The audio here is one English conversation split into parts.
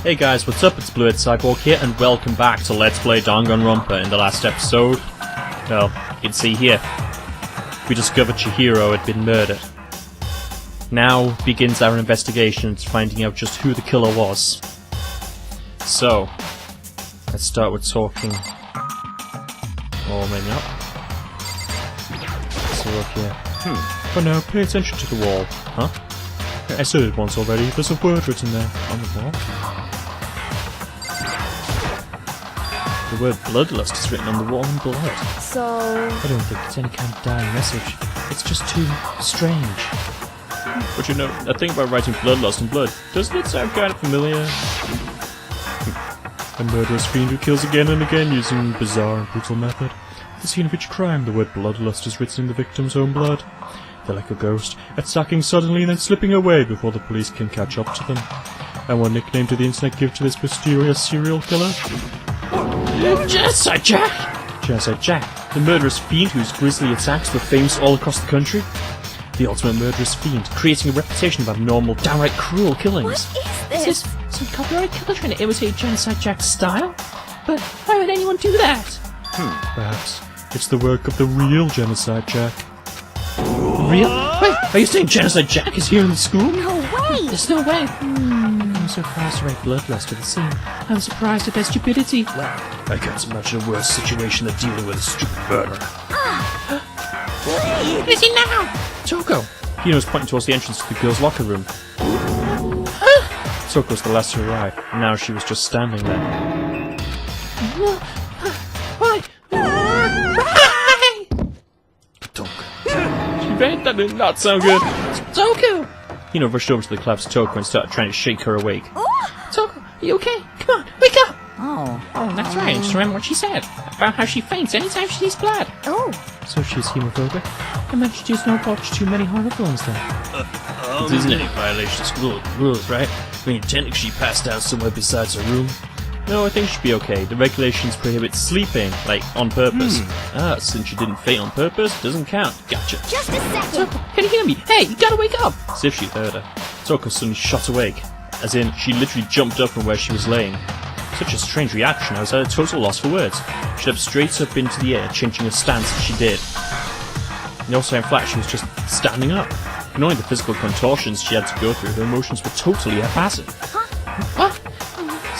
Hey guys, what's up? It's Blue Cyborg here, and welcome back to Let's Play Danganronpa. In the last episode, well, you can see here, we discovered Chihiro had been murdered. Now begins our investigation into finding out just who the killer was. So, let's start with talking. Or maybe not. Let's look here. For now, pay attention to the wall. Huh? I said it once already. There's a word written there on the wall. The word bloodlust is written on the wall in blood. So... I don't think it's any kind of dying message. It's just too strange. But you know, I think about writing bloodlust in blood. Doesn't it sound kind of familiar? A murderous fiend who kills again and again using bizarre and brutal method. At the scene of each crime, the word bloodlust is written in the victim's own blood. They're like a ghost, attacking suddenly and then slipping away before the police can catch up to them. And what nickname did the internet give to this mysterious serial killer? Genocide Jack! Genocide Jack, the murderous fiend whose grisly attacks were famous all across the country. The ultimate murderous fiend, creating a reputation of abnormal, downright cruel killings. What is this? Is this some copyright killer trying to imitate Genocide Jack's style? But why would anyone do that? Perhaps it's the work of the real Genocide Jack. Real? Wait, are you saying Genocide Jack is here in the school? No way! There's no way. I'm surprised to write bloodlust to the scene. I'm surprised at their stupidity. Well, I can't imagine a worse situation than dealing with a stupid murderer. Where is he now? Toko! Hino's pointing towards the entrance to the girls' locker room. Toko was the last to arrive, and now she was just standing there. Why? Toko. That did not sound good. Toko! Hino rushed over to the collapsed Toko and started trying to shake her awake. Toko, you okay? Come on, wake up! Oh. Oh, that's right. I just remember what she said about how she faints anytime she sees blood. Oh. So she's hemophobic? I mentioned you don't watch too many horror films then. It isn't any violation of school rules, right? I mean, technically she passed out somewhere besides her room. No, I think she'd be okay. The regulations prohibit sleeping, like, on purpose. Since you didn't faint on purpose, it doesn't count. Gotcha. Just a second. Toko, can you hear me? Hey, you gotta wake up! As if she heard her. Toko suddenly shot awake. As in, she literally jumped up from where she was laying. Such a strange reaction, I was at a total loss for words. She leapt straight up into the air, changing her stance as she did. And also in fact, she was just standing up. Ignoring the physical contortions she had to go through, her emotions were totally haphazard. What?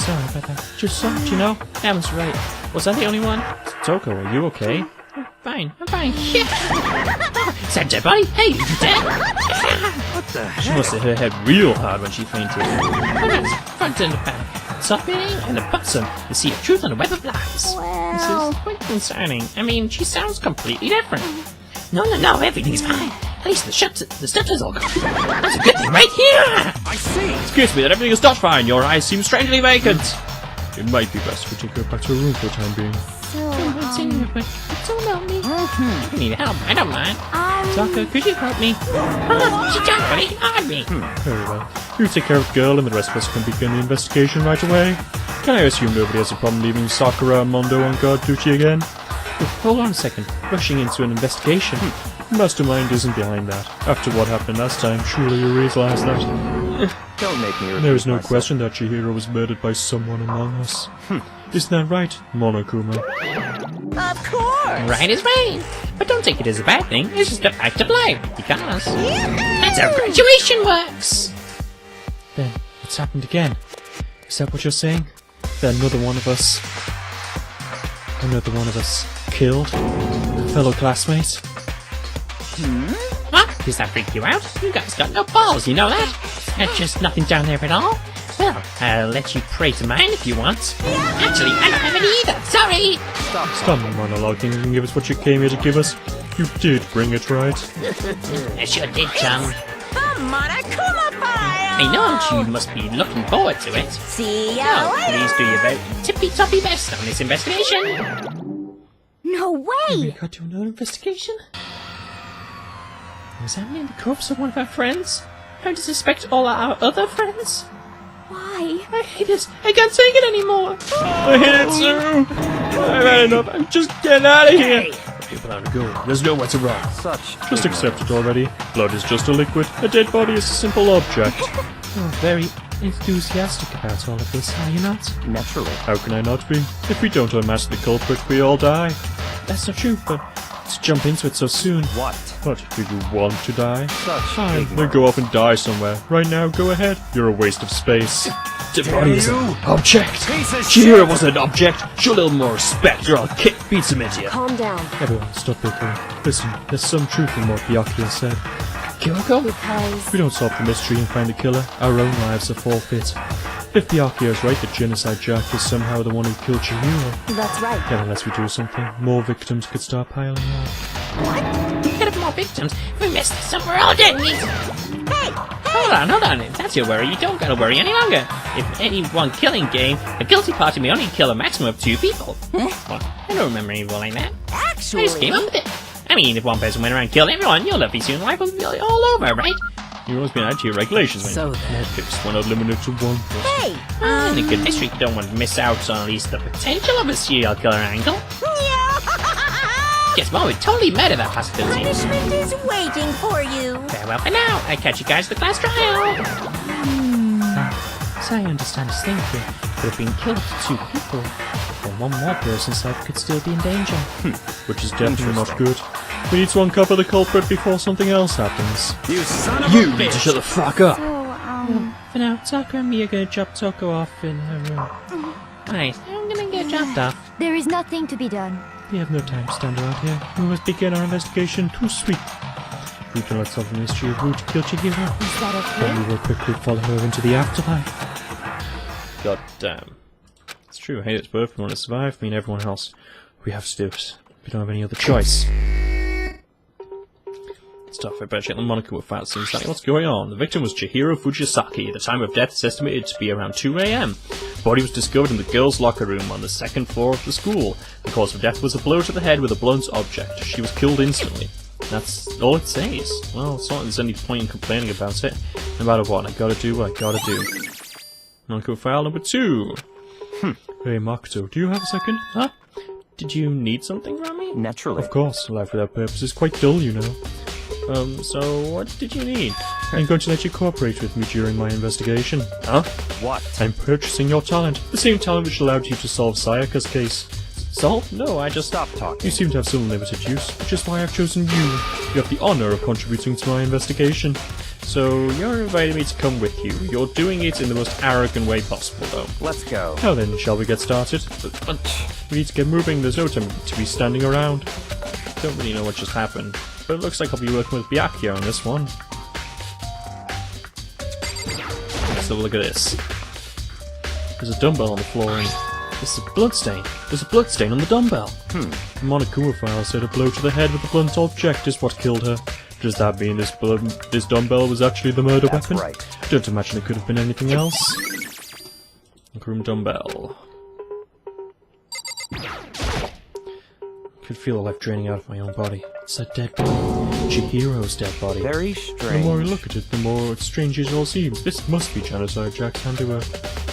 Sorry about that. Just soft, you know? Evan's right. Was I the only one? Toko, are you okay? I'm fine. Yeah. Is that dead body? Hey, you dead? What the heck? She must have hit her head real hard when she fainted. That's front and the back. Top and the bottom. You see the truth on a web of lies. Well. This is quite concerning. I mean, she sounds completely different. No, everything's fine. At least the steps is all gone. That's a good thing right here! I see! Excuse me, that everything is not fine. Your eyes seem strangely vacant. It might be best if we take her back to her room for the time being. Don't help me. If you need help, I don't mind. Toko, could you help me? She can't really hide me. Very well. You take care of the girl and the rest of us can begin the investigation right away. Can I assume nobody has a problem leaving Sakura and Mondo on guard duty again? Hold on a second. Rushing into an investigation? Mastermind isn't behind that. After what happened last time, surely you realize that. Don't make me repeat There is no myself. question that Chihiro was murdered by someone among us. Isn't that right, Monokuma? Of course. Right is right. But don't take it as a bad thing. It's just a fact of life. Because that's how graduation works. Then, it's happened again. Is that what you're saying? That another one of us killed a fellow classmate? What? Does that freak you out? You guys got no balls, you know that? There's just nothing down there at all. Well, I'll let you pray to mine if you want. Actually, I don't have any either. Sorry. Stop monologuing and give us what you came here to give us. You did bring it, right? I sure did, chum. The Monokuma file. I know you must be looking forward to it. See ya Well, later. please do your very tippy-toppy best on this investigation. No way. We got to another investigation? Was that mean the corpse of one of our friends? How to suspect all our other friends? Why? I hate this. I can't take it anymore. I hate it too! I've had enough. I'm just getting out of here. Okay, plan to go. There's nowhere to run. Such Just accept it already. Blood is just a liquid. A dead body is a simple object. Oh, very enthusiastic about all of this, are you not? Naturally. How can I not be? If we don't unmask the culprit, we all die. That's not true, but to jump into it so soon. What? What? Do you want to die? Such Fine, then ignorance. go off and die somewhere. Right now, go ahead. You're a waste of space. The body is an object. Piece of Chihiro wasn't an object. Show a little more respect or I'll kick beats him into you. Calm down. Everyone, stop bickering. Listen, there's some truth in what Byakuya said. Kyoko? Because... We don't solve the mystery and find the killer. Our own lives are forfeit. If Byakuya is right that Genocide Jack is somehow the one who killed Chihiro, That's right. then unless we do something, more victims could start piling up. What? Instead of more victims, we missed this we're all dead. Hey! Hold on. If that's your worry, you don't gotta worry any longer. If any one killing game, a guilty party may only kill a maximum of 2 people. What? I don't remember any rule like that. I just came up with it. I mean, if one person went around and killed everyone, your lovely soon life will be all over, right? You've always been out to your regulations, mate. So then... Netflix, one not limited to one person. Hey! In a good history, you don't want to miss out on at least the potential of a serial killer angle. Guess what? We totally murder that possibility. Punishment is waiting for you. Farewell for now. I catch you guys at the class trial. So I understand his thinking. But if being killed to 2 people, then one more person's life could still be in danger. Which is definitely not good. We need to uncover the culprit before something else happens. You son of You a need to bitch! shut the fuck up! For now, Taka and me are gonna drop Toko off in her room. Nice. I'm gonna get dropped off. There is nothing to be done. We have no time to stand around here. We must begin our investigation too sweet. We cannot solve the mystery of who killed Chihiro. Is that Then okay? we will quickly follow her into the afterlife. God damn. It's true, I hate it, but if we want to survive, me and everyone else, we have to do it. We don't have any other choice. Stuff, I better check the moniker with fat seems like what's going on. The victim was Chihiro Fujisaki. The time of death is estimated to be around 2 AM. The body was discovered in the girls' locker room on the 2nd floor of the school. The cause of death was a blow to the head with a blunt object. She was killed instantly. That's all it says. Well, it's not like there's any point in complaining about it. No matter what, I gotta do what I gotta do. Moniker file number 2. Hey, Makoto, do you have a second? Huh? Did you need something from me? Naturally. Of course, life without purpose is quite dull, you know. So what did you need? I'm going to let you cooperate with me during my investigation. Huh? What? I'm purchasing your talent. The same talent which allowed you to solve Sayaka's case. Solve? No, I just... Stop talking. You seem to have some limited use, which is why I've chosen you. You have the honor of contributing to my investigation. So, you're inviting me to come with you. You're doing it in the most arrogant way possible, though. Let's go. Now then, shall we get started? We need to get moving, there's no time to be standing around. Don't really know what just happened, but it looks like I'll be working with Byakuya on this one. Let's have a look at this. There's a dumbbell on the floor and this is a bloodstain. There's a bloodstain on the dumbbell. The Monokuma file said a blow to the head with a blunt object is what killed her. Does that mean this dumbbell was actually the murder That's weapon? right. Don't imagine it could have been anything else. Room dumbbell. I could feel the life draining out of my own body. It's that dead body. Chihiro's dead body. Very The strange. more I look at it, the more strange it all seems. This must be Genocide Jack's handiwork.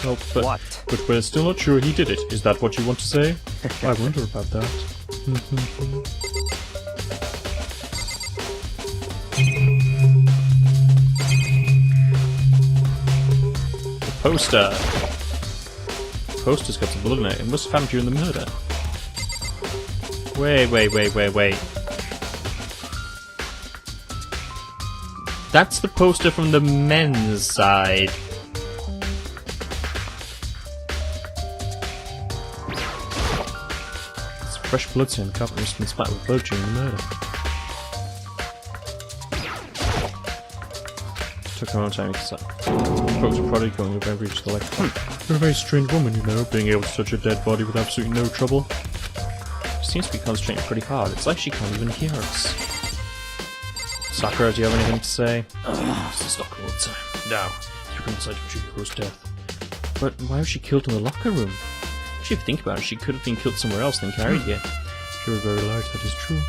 Well, What? But we're still not sure he did it. Is that what you want to say? I wonder about that. The poster. The poster's got some blood in it. It must have happened during the murder. Wait. That's the poster from the men's side. It's fresh blood stain. The carpet must have been splattered with blood during the murder. Took a long time to decide. Folks are probably going with every to like. You're a very strange woman, you know, being able to touch a dead body with absolutely no trouble. She seems to be concentrating pretty hard. It's like she can't even hear us. Sakura, do you have anything to say? It's the stalker all the time. No. You can decide to Chihiro's death. But why was she killed in the locker room? If you think about it, she could have been killed somewhere else than carried here. You're very large, that is true.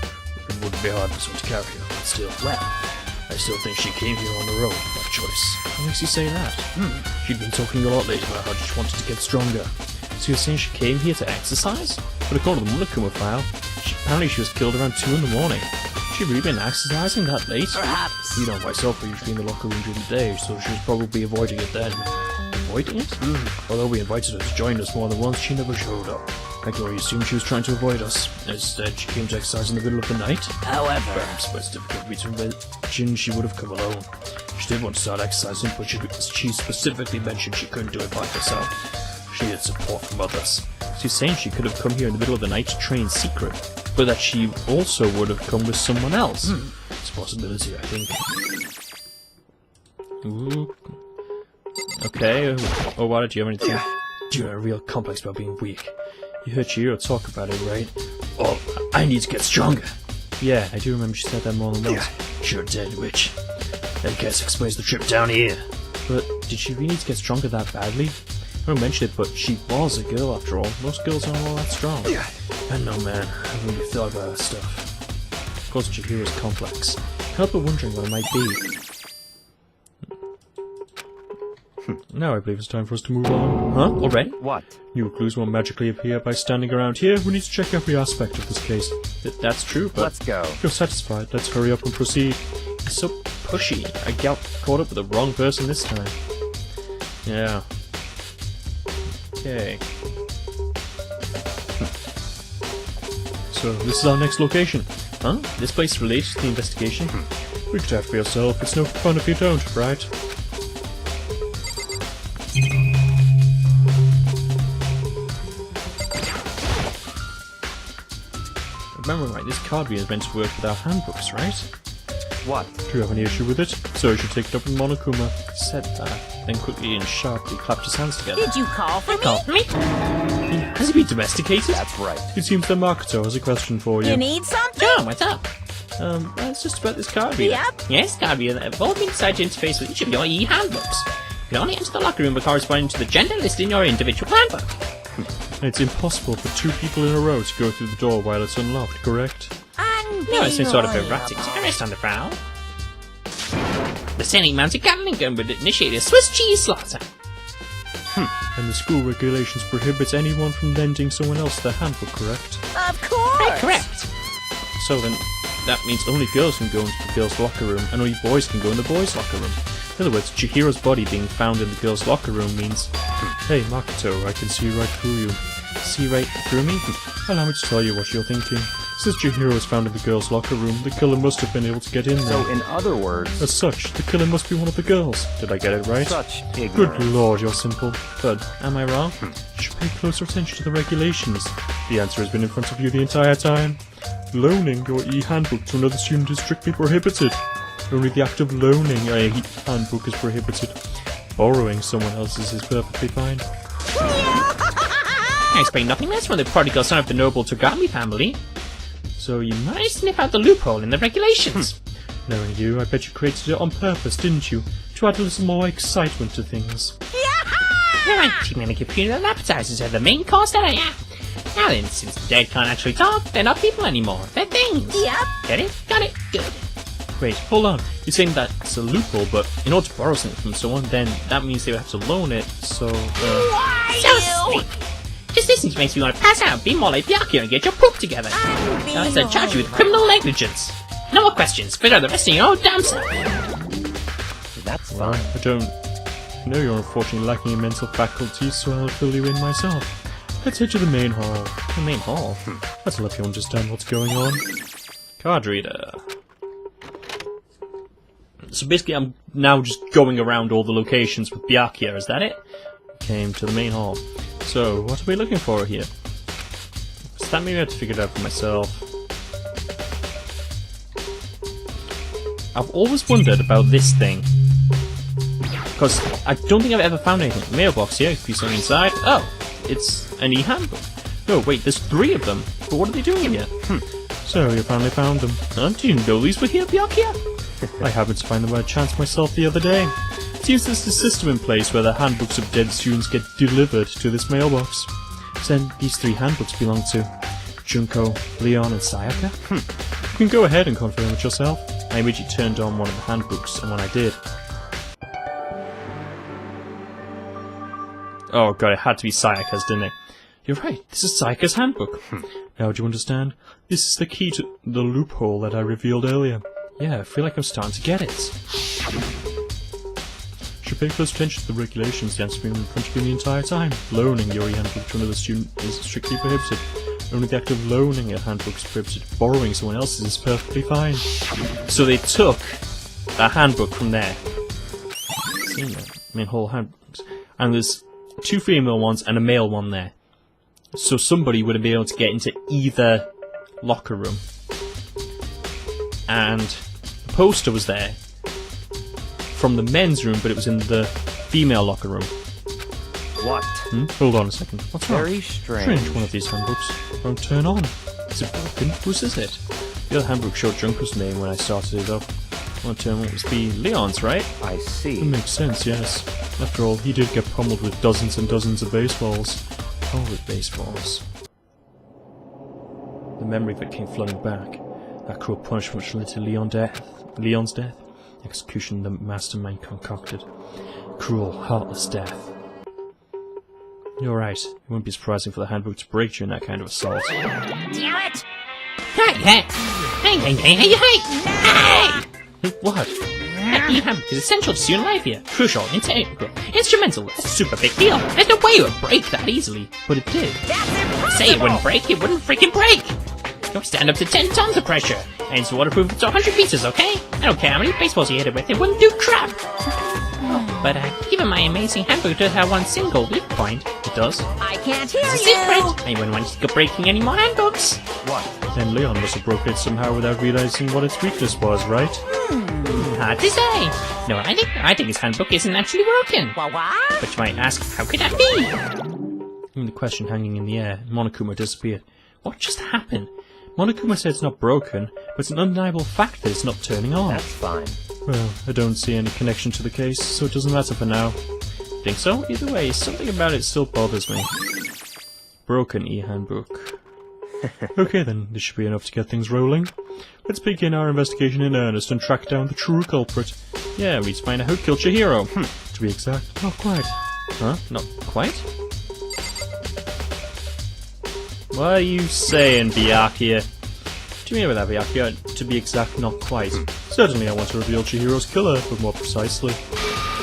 It wouldn't be hard for someone to carry her, but still. Well, I still think she came here on her own by choice. What makes you say that? She'd been talking a lot lately about how she wanted to get stronger. So you're saying she came here to exercise? But according to the Monokuma file, apparently she was killed around 2 in the morning. She really been exercising that late? Perhaps. You know, myself, I usually in the locker room during the day, so she was probably avoiding it then. Avoiding it? Although we invited her to join us more than once, she never showed up. I can only assume she was trying to avoid us. Instead, she came to exercise in the middle of the night. However, Perhaps by it's difficult for me to imagine she would have come alone. She did want to start exercising, but she specifically mentioned she couldn't do it by herself. She needed support from others. She's saying she could have come here in the middle of the night to train secret, but that she also would have come with someone else. It's a possibility, I think. Ooh. Okay, oh, why did you have anything? You have a real complex about being weak. You heard Chihiro talk about it, right? Oh, I need to get stronger. Yeah, I do remember she said that more than once. Sure did, which I guess explains the trip down here. But did she really need to get stronger that badly? I don't mention it, but she was a girl after all. Most girls aren't all that strong. I know, man. I haven't really thought about that stuff. Of course, Chihiro's complex. Can't help but wondering what it might be. Now I believe it's time for us to move on. Huh? Already? What? New clues won't magically appear by standing around here. We need to check every aspect of this case. That's true, but... Let's go. If you're satisfied, let's hurry up and proceed. He's so pushy. I got caught up with the wrong person this time. Yeah. Okay. So, this is our next location. Huh? This place relates to the investigation? You could have for yourself. It's no fun if you don't, right? Remember right, this card reader is meant to work with our handbooks, right? What? Do you have any issue with it? So you should take it up with Monokuma. Said that, then quickly and sharply clapped his hands together. Did you call for me? Call for me? Has he been domesticated? That's right. It seems that Makoto has a question for you. You need something? John, what's up? It's just about this card reader. Yep. Yes, card reader that have all been decided to interface with each of your e-handbooks. You can only enter the locker room by corresponding to the gender listed in your individual handbook. It's impossible for 2 people in a row to go through the door while it's unlocked, correct? No, it's some sort of erratic terrorist on the prowl. The Senate mounted Gatling gun would initiate a Swiss cheese slaughter. And the school regulations prohibits anyone from lending someone else their handbook, correct? Of course. Correct. So then, that means only girls can go into the girls' locker room, and only boys can go in the boys' locker room. In other words, Chihiro's body being found in the girls' locker room means, hey Makoto, I can see right through you. See right through me? Allow me to tell you what you're thinking. Since Chihiro was found in the girls' locker room, the killer must have been able to get in there. So, in other words, As such, the killer must be one of the girls. Did I get it right? such ignorance. Good lord, you're simple. But am I wrong? You should pay closer attention to the regulations. The answer has been in front of you the entire time. Loaning your e-handbook to another student is strictly prohibited. Only the act of loaning a handbook is prohibited. Borrowing someone else's is perfectly fine. I expect nothing less from the prodigal son of the noble Togami family. So you might sniff out the loophole in the regulations. Knowing you, I bet you created it on purpose, didn't you? To add a little more excitement to things. Alright, you're gonna give you little appetizers are the main course, are ya? Now then, since the dead can't actually talk, they're not people anymore. They're things. Yep. Get it? Got it? Good. Wait, hold on. You're saying that's a loophole, but in order to borrow something from someone, then that means they would have to loan it, so, Why So you? sweet. Just listening makes me want to pass out, be more like Byakuya and get your poop together. I said charge you with criminal negligence. No more questions. Figure out the rest of your own damn self. That's well, fine. I don't know you're unfortunately lacking in mental faculties, so I'll fill you in myself. Let's head to the main hall. The main hall. That'll help you understand what's going on. Card reader. So basically I'm now just going around all the locations with Byakuya, is that it? Came to the main hall. So, what are we looking for here? So that maybe I have to figure it out for myself. I've always wondered about this thing. Because I don't think I've ever found anything. Mailbox here, piece on the inside. Oh, it's an e-handbook. No, wait, there's 3 of them. But what are they doing here? So, you finally found them. Huh? Do you know these were here, Byakuya? I happened to find them by chance myself the other day. Seems there's a system in place where the handbooks of dead students get delivered to this mailbox. Then these 3 handbooks belong to Junko, Leon, and Sayaka. You can go ahead and confirm it yourself. I immediately turned on one of the handbooks, and when I did... Oh god, it had to be Sayaka's, didn't it? You're right, this is Sayaka's handbook. Now do you understand? This is the key to the loophole that I revealed earlier. Yeah, I feel like I'm starting to get it. Should pay close attention to the regulations the answer's been in front of you the entire time. Loaning your handbook to another student is strictly prohibited. Only the act of loaning a handbook is prohibited. Borrowing someone else's is perfectly fine. So they took a handbook from there. Seen that? I mean, whole handbooks. And there's 2 female ones and a male one there. So somebody would have been able to get into either locker room. And the poster was there from the men's room, but it was in the female locker room. What? Hold on a second. What's wrong? Very strange. One of these handbooks won't turn on. Is it broken? Whose is it? The other handbook showed Junko's name when I started it up. One turn must be Leon's, right? I see. It makes sense, yes. After all, he did get pummeled with dozens and dozens of baseballs. Oh, with baseballs. The memory of it came flooding back. That cruel punishment which led to Leon's death. Execution the mastermind concocted. Cruel, heartless death. You're right. It wouldn't be surprising for the handbook to break during that kind of assault. Damn it! Hey! What? Your handbook is essential to student life here. Crucial, integral, instrumental. That's a super big deal. There's no way it would break that easily. But it did. That's impossible! Say it wouldn't break, it wouldn't freaking break! You'll stand up to 10 tons of pressure. And it's waterproof to 100 pieces, okay? I don't care how many baseballs you hit it with, it wouldn't do crap! But even my amazing handbook does have one single weak point. It does. I can't hear It's a you! secret! I wouldn't want to go breaking any more handbooks! What? Then Leon must have broken it somehow without realizing what its weakness was, right? Hard to say. No, I think his handbook isn't actually broken. What? But you might ask, how could that be? The question hanging in the air, Monokuma disappeared. What just happened? Monokuma said it's not broken, but it's an undeniable fact that it's not turning on. That's fine. Well, I don't see any connection to the case, so it doesn't matter for now. Think so? Either way, something about it still bothers me. Broken e-handbook. Okay then, this should be enough to get things rolling. Let's begin our investigation in earnest and track down the true culprit. Yeah, we need to find out who killed Chihiro. To be exact, not quite. Huh? Not quite? What are you saying, Byakuya? What do you mean by that, Byakuya? To be exact, not quite. Certainly I want to reveal Chihiro's killer, but more precisely,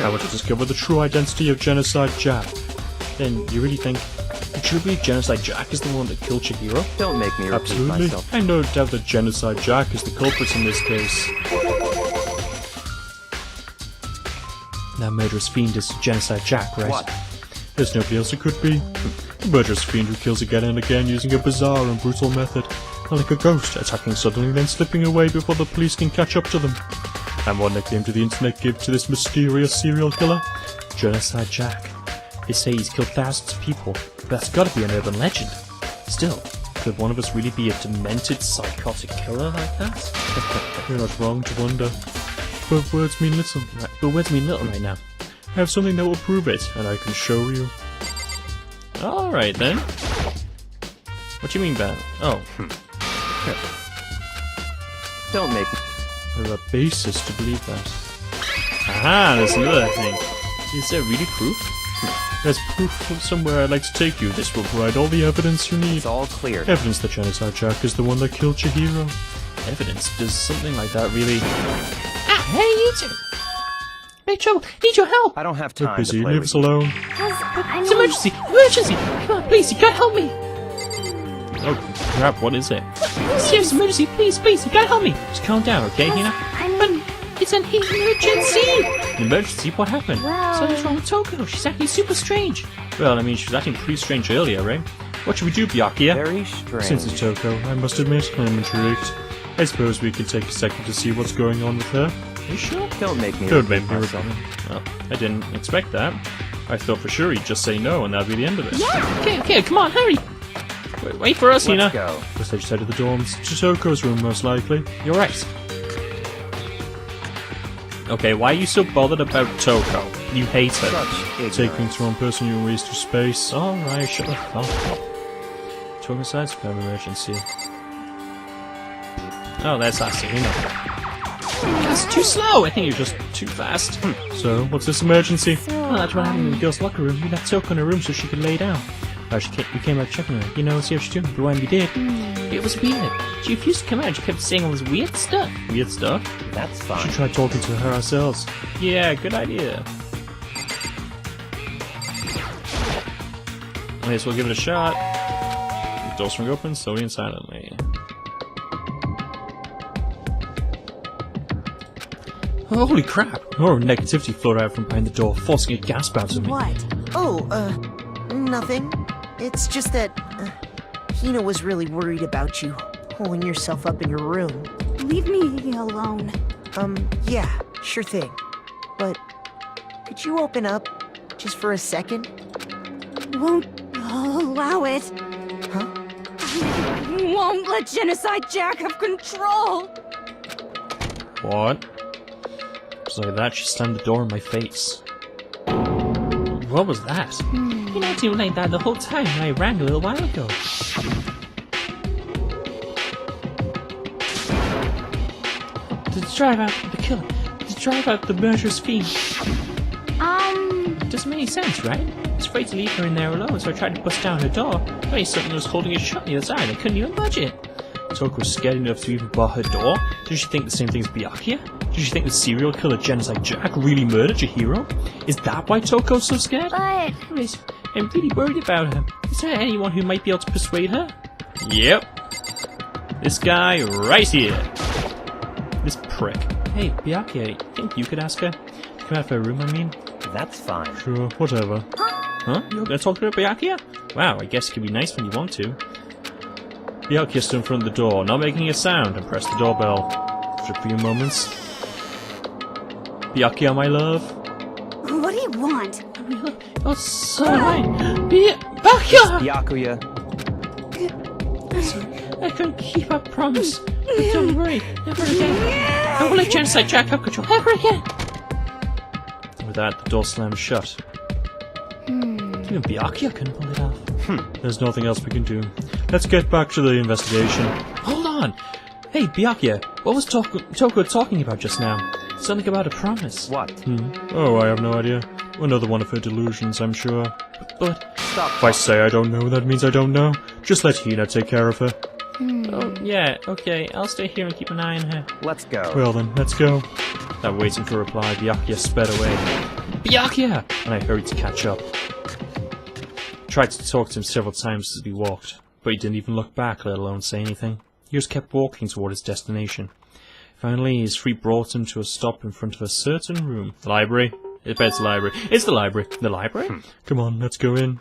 I want to discover the true identity of Genocide Jack. Then, you really think you truly believe Genocide Jack is the one that killed Chihiro? Don't make me repeat Absolutely. myself. I no doubt that Genocide Jack is the culprit in this case. That murderous fiend is Genocide Jack, right? What? There's nobody else it could be. A murderous fiend who kills again and again using a bizarre and brutal method. Like a ghost, attacking suddenly then slipping away before the police can catch up to them. And what nickname did the internet give to this mysterious serial killer? Genocide Jack. They say he's killed thousands of people, but that's gotta be an urban legend. Still, could one of us really be a demented, psychotic killer like that? You're not wrong to wonder. But words mean little right now. I have something that will prove it, and I can show you. Alright then. What do you mean by that? Oh. Don't make me. I have a basis to believe that. Aha, there's another thing. Is there really proof? There's proof from somewhere I'd like to take you. This will provide all the evidence you need. It's all clear. Evidence that Genocide Jack is the one that killed Chihiro. Evidence? Does something like that really... Ah, hey, you two! Big trouble! Need your help! I don't have We're time busy, to play leave with us alone. It's emergency! Emergency! Come on, please, you gotta help me! Oh, crap, what is it? Serious emergency, please, you gotta help me! Just calm down, okay, Hina? But it's an emergency! An emergency? What happened? Something's wrong with Toko. She's acting super strange. Well, I mean, she was acting pretty strange earlier, right? What should we do, Byakuya? Very strange. Since it's Toko, I must admit, I'm intrigued. I suppose we can take a second to see what's going on with her. Are you sure? Don't make me Don't repeat make me myself. Well, I didn't expect that. I thought for sure he'd just say no and that'd be the end of it. Okay, come on, hurry! Wait for us, Hina! Let's go. First they just headed to the dorms. To Toko's room, most likely. You're right. Okay, why are you so bothered about Toko? You hate her. Such Taking ignorance. to one person you waste to space. Alright, shut the fuck up. Toko sides for emergency. Oh, that's Asahina. That's too slow! I think you're just too fast. So, what's this emergency? Well, that's what happened in the girls' locker room. We left Toko in her room so she could lay down. Oh, we came out checking her, you know, see how she's doing, but when we did, It was weird. She refused to come out. She kept saying all this weird stuff. weird stuff. That's We fine. should try talking to her ourselves. Yeah, good idea. I guess we'll give it a shot. The door swung open slowly and silently. Holy crap! More negativity flowed out from behind the door, forcing a gasp out of me. What? Oh, nothing. It's just that Hina was really worried about you, holding yourself up in your room. Leave me alone. Yeah, sure thing. But could you open up just for a second? Won't allow it. Huh? Won't let Genocide Jack have control. What? Just like that, she slammed the door in my face. What was that? You're not doing like that the whole time when I rang a little while ago. To drive out the killer. To drive out the murderous fiend. It doesn't make any sense, right? I was afraid to leave her in there alone, so I tried to bust down her door. But something was holding it shut on the other side. I couldn't even budge it. Toko was scared enough to even bar her door? Did she think the same thing as Byakuya? Did she think the serial killer Genocide Jack really murdered Chihiro? Is that why Toko's so scared? But Anyways, I'm really worried about her. Is there anyone who might be able to persuade her? Yep. This guy right here. This prick. Hey, Byakuya, you think you could ask her to come out of her room, I mean? That's fine. Sure, whatever. Huh? You're gonna talk to her, Byakuya? Wow, I guess it can be nice when you want to. Byakuya stood in front of the door, not making a sound, and pressed the doorbell. After a few moments... Byakuya, my love? what do you want? Oh, so right. Byakuya! Byakuya. I couldn't keep up promise. But don't worry, never again. I won't let Genocide Jack have control ever again. With that, the door slammed shut. Even Byakuya couldn't pull it off. There's nothing else we can do. Let's get back to the investigation. Hold on! Hey, Byakuya, what was Toko talking about just now? Something about a promise. What? Oh, I have no idea. Another one of her delusions, I'm sure. But, Stop. If I say I don't know, that means I don't know. Just let Hina take care of her. oh, yeah, okay, I'll stay here and keep an eye on her. Let's go. Well then, let's go. Without waiting for a reply, Byakuya sped away. Byakuya! And I hurried to catch up. Tried to talk to him several times as we walked, but he didn't even look back, let alone say anything. He just kept walking toward his destination. Finally, his feet brought him to a stop in front of a certain room. The library? I bet it's the library. It's the library. The library? Come on, let's go in.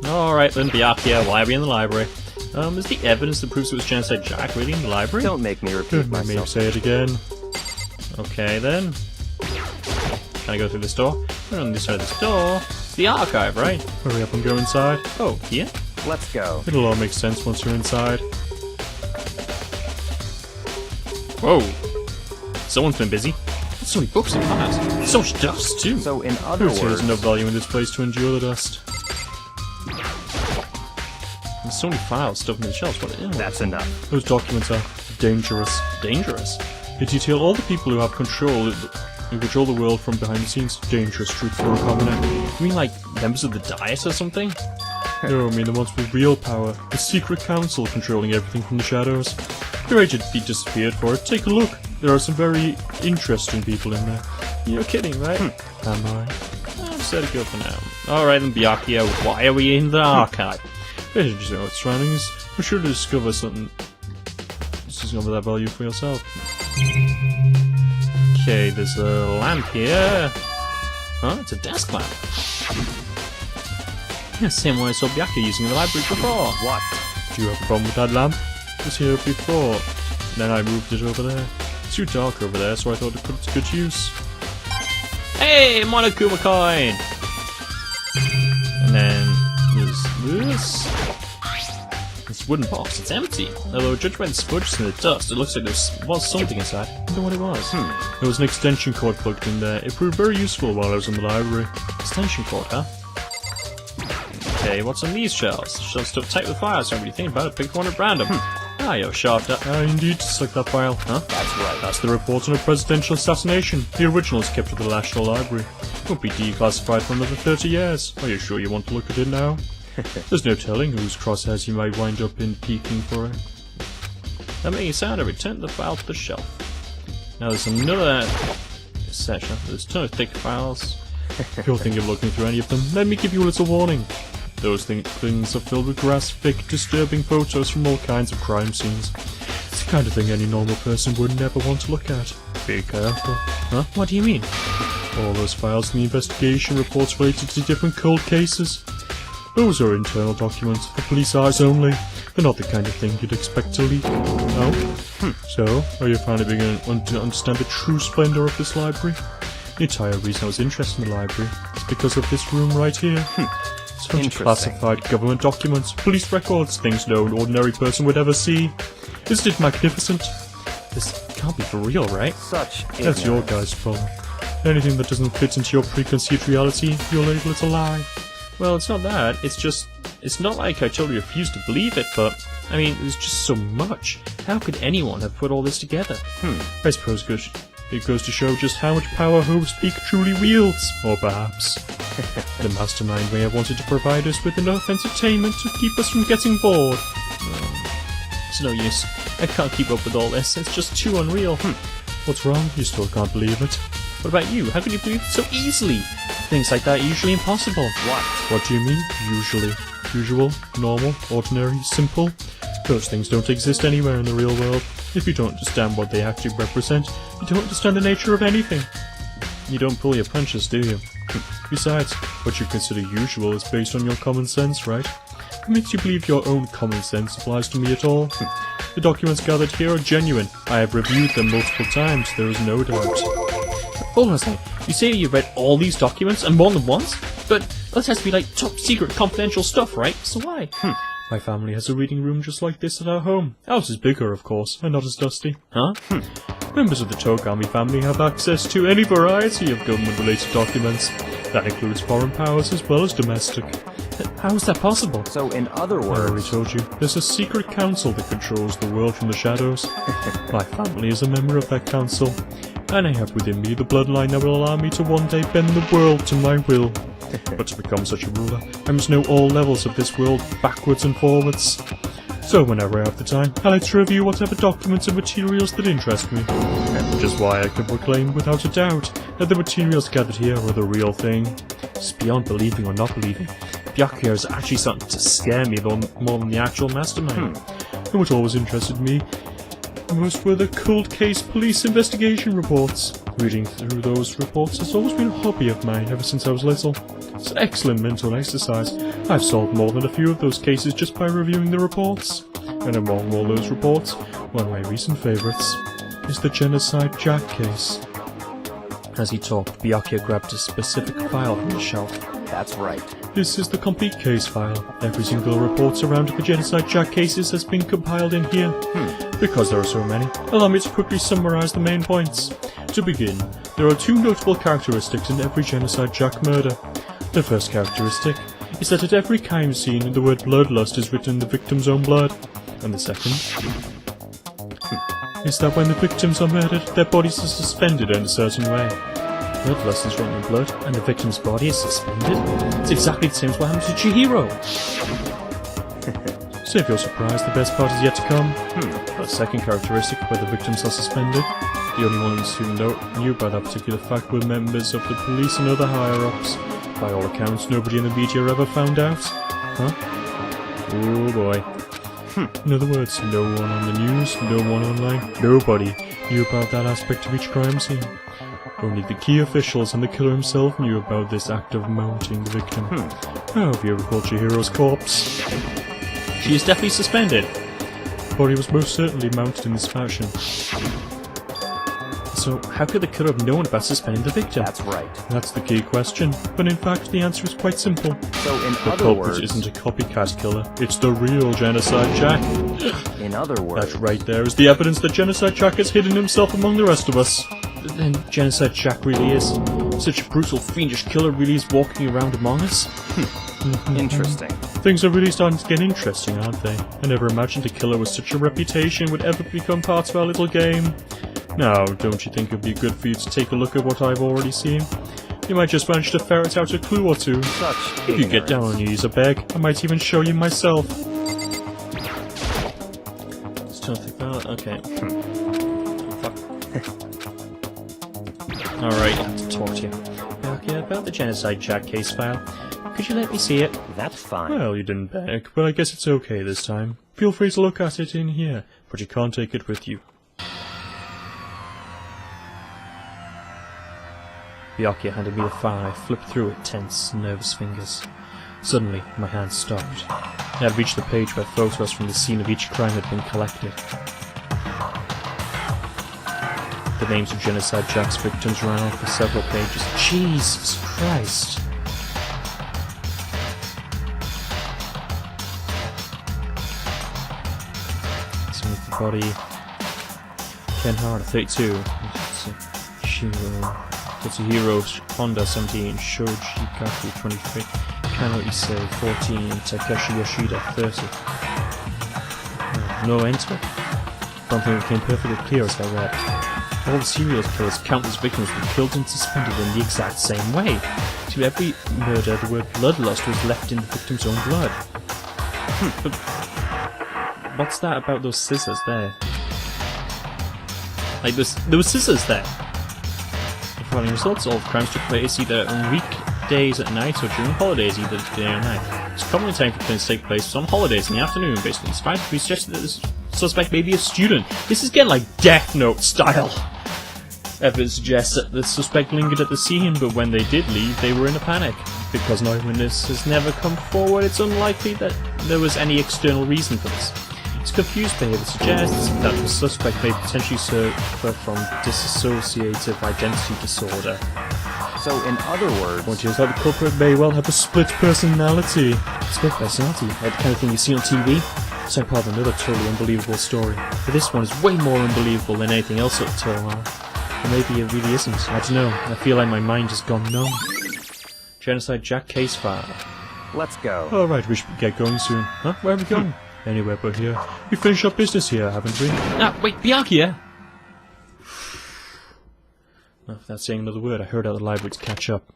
Alright then, Byakuya, why are we in the library? Is the evidence that proves it was Genocide Jack really in the library? Don't make me repeat Don't make me myself. say it again. Okay then. Can I go through this door? We're on this side of this door. It's the archive, right? Hurry up and go inside. Oh, here? Let's go. It'll all make sense once you're inside. Whoa! Someone's been busy. There's so many books and files. So much dust, too. So, in other There's words, no value in this place to endure the dust. There's so many files stuffed in the shelves. What is that's enough. Those documents are dangerous. Dangerous? They detail all the people who have control, who control the world from behind the scenes. Dangerous truth for a commoner. You mean like members of the Diet or something? No, I mean the ones with real power. The secret council controlling everything from the shadows. Your agent be disappeared for it. Take a look. There are some very interesting people in there. You're kidding, right? Am I? I've set it go for now. Alright then, Byakuya, why are we in the archive? Better just know its surroundings. We're sure to discover something. Discover that value for yourself. Okay, there's a lamp here. Huh? It's a desk lamp. Yeah, same one I saw Byakuya using in the library before. What? Do you have a problem with that lamp? It was here before. Then I moved it over there. It's too dark over there, so I thought to put it to good use. Hey, Monokuma coin! And then there's this. This wooden box, it's empty. Although, judged by the smudges and the dust, it looks like there was something inside. I wonder what it was. There was an extension cord plugged in there. It proved very useful while I was in the library. Extension cord, huh? Okay, what's on these shelves? Shelves stuffed tight with files, so what do you think about it? Pick one at random. Oh, Ah, you're sharp. Indeed, just like that file. Huh? That's right. That's the report on a presidential assassination. The original is kept at the National Library. Won't be declassified for another 30 years. Are you sure you want to look at it now? There's no telling whose crosshairs you might wind up in peeking for it. That making sound, I returned the file to the shelf. Now there's another section. There's a ton of thick files. If you're thinking of looking through any of them, let me give you a little warning. Those things are filled with graphic, disturbing photos from all kinds of crime scenes. It's the kind of thing any normal person would never want to look at. Be careful. Huh? What do you mean? All those files in the investigation reports related to different cold cases. Those are internal documents for police eyes only. They're not the kind of thing you'd expect to leak. No? So, are you finally beginning to understand the true splendor of this library? The entire reason I was interested in the library is because of this room right here. It's full of classified government documents, police records, things no ordinary person would ever see. Isn't it magnificent? This can't be for real, right? That's your guy's problem. Anything that doesn't fit into your preconceived reality, you'll label it a lie. Well, it's not that. It's not like I totally refuse to believe it, but I mean, there's just so much. How could anyone have put all this together? I suppose it goes to show just how much power Hope's Peak truly wields. Or perhaps the mastermind may have wanted to provide us with enough entertainment to keep us from getting bored. It's no use. I can't keep up with all this. It's just too unreal. What's wrong? You still can't believe it? What about you? How can you believe it so easily? Things like that are usually impossible. What do you mean, usually? Usual, normal, ordinary, simple? Those things don't exist anywhere in the real world. If you don't understand what they actually represent, you don't understand the nature of anything. You don't pull your punches, do you? Besides, what you consider usual is based on your common sense, right? What makes you believe your own common sense applies to me at all? The documents gathered here are genuine. I have reviewed them multiple times, there is no doubt. Hold on a second. You say you've read all these documents and more than once? But that has to be like top secret confidential stuff, right? So why? My family has a reading room just like this at our home. Ours is bigger, of course, and not as dusty. Huh? Members of the Togami family have access to any variety of government-related documents. That includes foreign powers as well as domestic. How is that possible? So, in other I words... already told you, there's a secret council that controls the world from the shadows. My family is a member of that council, and I have within me the bloodline that will allow me to one day bend the world to my will. But to become such a ruler, I must know all levels of this world, backwards and forwards. So whenever I have the time, I like to review whatever documents and materials that interest me. Which is why I can proclaim without a doubt that the materials gathered here are the real thing. It's beyond believing or not believing. Byakuya is actually starting to scare me more than the actual mastermind. And what always interested me most were the cold case police investigation reports. Reading through those reports has always been a hobby of mine ever since I was little. It's an excellent mental exercise. I've solved more than a few of those cases just by reviewing the reports. And among all those reports, one of my recent favourites is the Genocide Jack case. As he talked, Byakuya grabbed a specific file from the shelf. That's right. This is the complete case file. Every single report surrounding the Genocide Jack cases has been compiled in here. Because there are so many, allow me to quickly summarise the main points. To begin, there are two notable characteristics in every Genocide Jack murder. The first characteristic is that at every crime scene the word bloodlust is written in the victim's own blood. And the second is that when the victims are murdered, their bodies are suspended in a certain way. Bloodlust is written in blood, and the victim's body is suspended? It's exactly the same as what happened to Chihiro! So if you're surprised, the best part is yet to come. The second characteristic, where the victims are suspended, the only ones who knew about that particular fact were members of the police and other higher-ups. By all accounts, nobody in the media ever found out. Oh boy. In other words, no one on the news, no one online, nobody knew about that aspect of each crime scene. Only the key officials and the killer himself knew about this act of mounting the victim. How have you ever called Chihiro's corpse? She is definitely suspended. The body was most certainly mounted in this fashion. So, how could the killer have known about suspending the victim? That's right. That's the key question. But in fact, the answer is quite simple. So, in The other culprit words... isn't a copycat killer. It's the real Genocide Jack. In other words... That right there is the evidence that Genocide Jack has hidden himself among the rest of us. Then Genocide Jack really is. Such a brutal, fiendish killer really is walking around among us? Interesting. Things are really starting to get interesting, aren't they? I never imagined a killer with such a reputation would ever become part of our little game. Now, don't you think it would be good for you to take a look at what I've already seen? You might just manage to ferret out a clue or two. Such If you get down on your knees, I beg, I might even show you myself. Still think that? Okay. Alright, I have to talk to you. Okay, about the Genocide Jack case file. Could you let me see it? That's fine. Well, you didn't beg, but I guess it's okay this time. Feel free to look at it in here, but you can't take it with you. Byakuya handed me the file. I flipped through it, tense, nervous fingers. Suddenly, my hand stopped. I had reached the page where photos from the scene of each crime had been collected. The names of Genocide Jack's victims ran on for several pages. Jesus Christ! Some of the body... Ken Hart, 32. Shiro... Katsuhiro Honda, 17. Shoji Kaku, 23. Kano Issei, 14. Takeshi Yoshida, 30. No enter? Something became perfectly clear as I read. All the serial killers' countless victims were killed and suspended in the exact same way. To every murder, the word bloodlust was left in the victim's own blood. But what's that about those scissors there? Like, there were scissors there. The following results, all crimes took place either on weekdays at night or during holidays, either day or night. It's commonly time for killings to take place on holidays in the afternoon, basically. Despite we suggested that this suspect may be a student. This is getting like Death Note style. Evidence suggests that the suspect lingered at the scene, but when they did leave, they were in a panic. Because no witness has never come forward, it's unlikely that there was any external reason for this. Its confused behavior suggests that the suspect may potentially suffer from dissociative identity disorder. So, in other words... What is that the culprit may well have a split personality. Split personality? Like the kind of thing you see on TV? So part of another totally unbelievable story. But this one is way more unbelievable than anything else at all. Or maybe it really isn't. I don't know. I feel like my mind has gone numb. Genocide Jack case file. Let's go. Alright, we should get going soon. Huh? Where are we going? Anywhere but here. We finished our business here, haven't we? Ah, wait, Byakuya! Without saying another word, I hurried out of the library to catch up.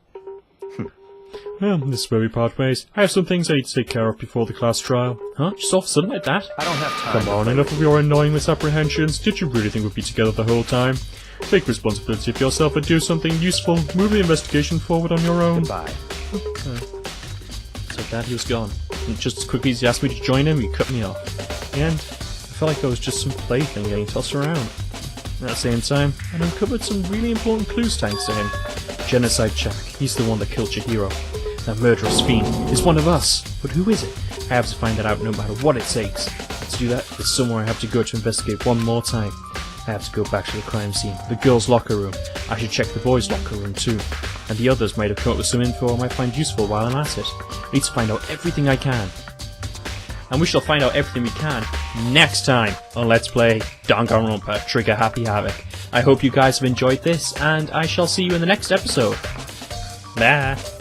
Well, this is where we part ways. I have some things I need to take care of before the class trial. Huh? Just all of a sudden like that? I don't have time. Come on, enough of your annoying misapprehensions. Did you really think we'd be together the whole time? Take responsibility for yourself and do something useful. Move the investigation forward on your own. Goodbye. Okay. So that he was gone. And just as quickly as he asked me to join him, he cut me off. In the end, I felt like I was just some plaything getting tossed around. At the same time, I uncovered some really important clues thanks to him. Genocide Jack, he's the one that killed Chihiro. That murderous fiend is one of us. But who is it? I have to find that out no matter what it takes. To do that, there's somewhere I have to go to investigate one more time. I have to go back to the crime scene, the girls' locker room. I should check the boys' locker room too. And the others might have come up with some info I might find useful while I'm at it. I need to find out everything I can. And we shall find out everything we can next time on Let's Play Danganronpa Trigger Happy Havoc. I hope you guys have enjoyed this, and I shall see you in the next episode. Bye!